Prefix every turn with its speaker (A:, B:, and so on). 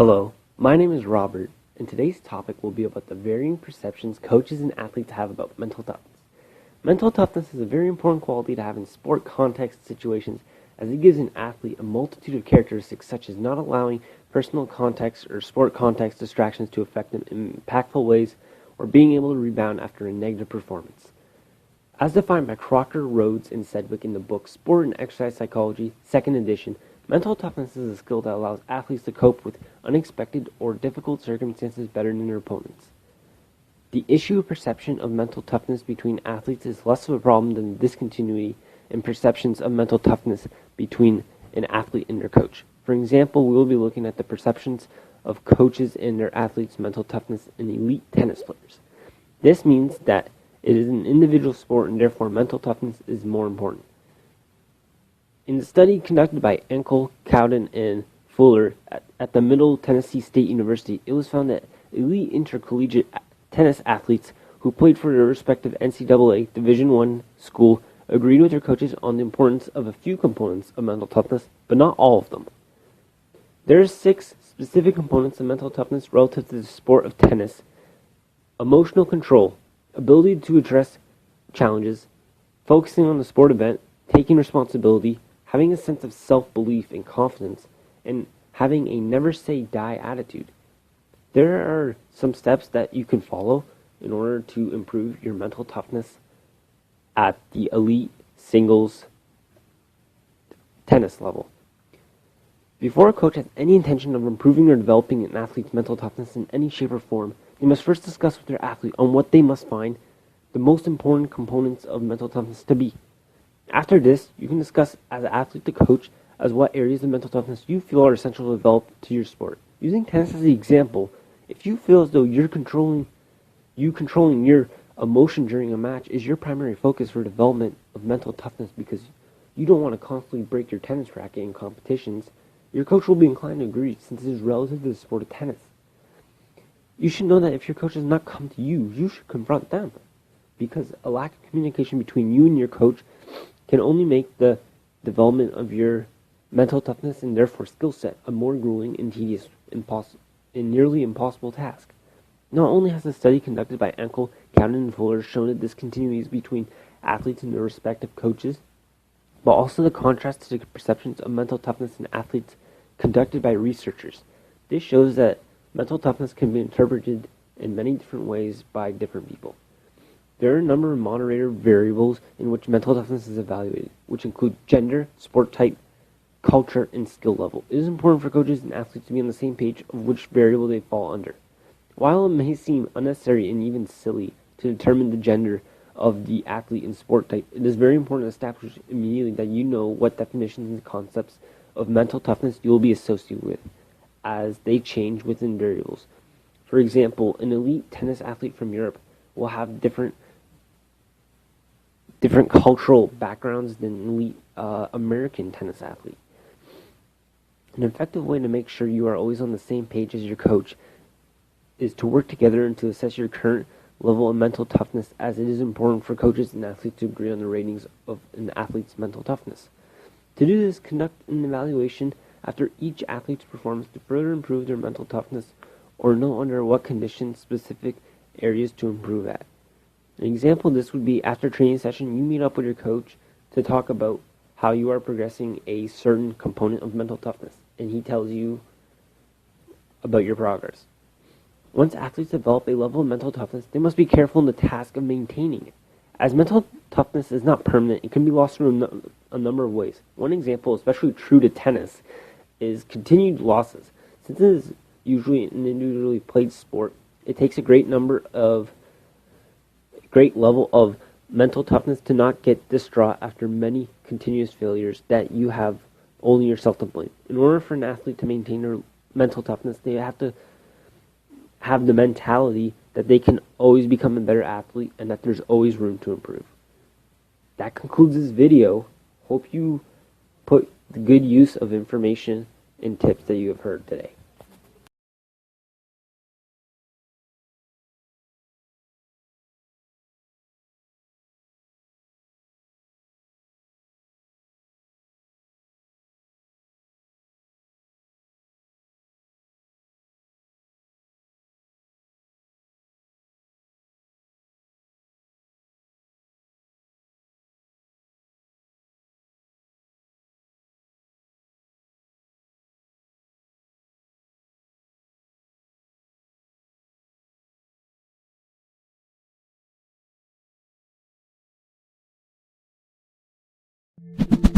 A: Hello, my name is Robert, and today's topic will be about the varying perceptions coaches and athletes have about mental toughness. Mental toughness is a very important quality to have in sport context situations, as it gives an athlete a multitude of characteristics such as not allowing personal context or sport context distractions to affect them in impactful ways, or being able to rebound after a negative performance. As defined by Crocker, Rhodes, and Sedgwick in the book Sport and Exercise Psychology, 2nd edition, mental toughness is a skill that allows athletes to cope with unexpected or difficult circumstances better than their opponents. The issue of perception of mental toughness between athletes is less of a problem than the discontinuity in perceptions of mental toughness between an athlete and their coach. For example, we will be looking at the perceptions of coaches and their athletes' mental toughness in elite tennis players. This means that it is an individual sport and therefore mental toughness is more important. In the study conducted by Enkel, Cowden, and Fuller at the Middle Tennessee State University, it was found that elite intercollegiate tennis athletes who played for their respective NCAA Division I school agreed with their coaches on the importance of a few components of mental toughness, but not all of them. There are 6 specific components of mental toughness relative to the sport of tennis: emotional control, ability to address challenges, focusing on the sport event, taking responsibility, having a sense of self-belief and confidence, and having a never-say-die attitude. There are some steps that you can follow in order to improve your mental toughness at the elite singles tennis level. Before a coach has any intention of improving or developing an athlete's mental toughness in any shape or form, they must first discuss with their athlete on what they must find the most important components of mental toughness to be. After this, you can discuss as an athlete to coach as what areas of mental toughness you feel are essential to develop to your sport. Using tennis as the example, if you feel as though controlling your emotion during a match is your primary focus for development of mental toughness because you don't want to constantly break your tennis racket in competitions, your coach will be inclined to agree since it is relative to the sport of tennis. You should know that if your coach does not come to you, you should confront them, because a lack of communication between you and your coach can only make the development of your mental toughness and therefore skill set a more grueling and tedious and nearly impossible task. Not only has a study conducted by Enkel, Cowden, and Fuller shown the discontinuities between athletes and their respective coaches, but also the contrast to the perceptions of mental toughness in athletes conducted by researchers. This shows that mental toughness can be interpreted in many different ways by different people. There are a number of moderator variables in which mental toughness is evaluated, which include gender, sport type, culture, and skill level. It is important for coaches and athletes to be on the same page of which variable they fall under. While it may seem unnecessary and even silly to determine the gender of the athlete and sport type, it is very important to establish immediately that you know what definitions and concepts of mental toughness you will be associated with, as they change within variables. For example, an elite tennis athlete from Europe will have different cultural backgrounds than an elite American tennis athlete. An effective way to make sure you are always on the same page as your coach is to work together and to assess your current level of mental toughness, as it is important for coaches and athletes to agree on the ratings of an athlete's mental toughness. To do this, conduct an evaluation after each athlete's performance to further improve their mental toughness or know under what conditions specific areas to improve at. An example of this would be after a training session, you meet up with your coach to talk about how you are progressing a certain component of mental toughness, and he tells you about your progress. Once athletes develop a level of mental toughness, they must be careful in the task of maintaining it. As mental toughness is not permanent, it can be lost through a number of ways. One example, especially true to tennis, is continued losses. Since it is usually an individually played sport, it takes a great level of mental toughness to not get distraught after many continuous failures that you have only yourself to blame. In order for an athlete to maintain their mental toughness, they have to have the mentality that they can always become a better athlete and that there's always room to improve. That concludes this video. Hope you put the good use of information and tips that you have heard today. you.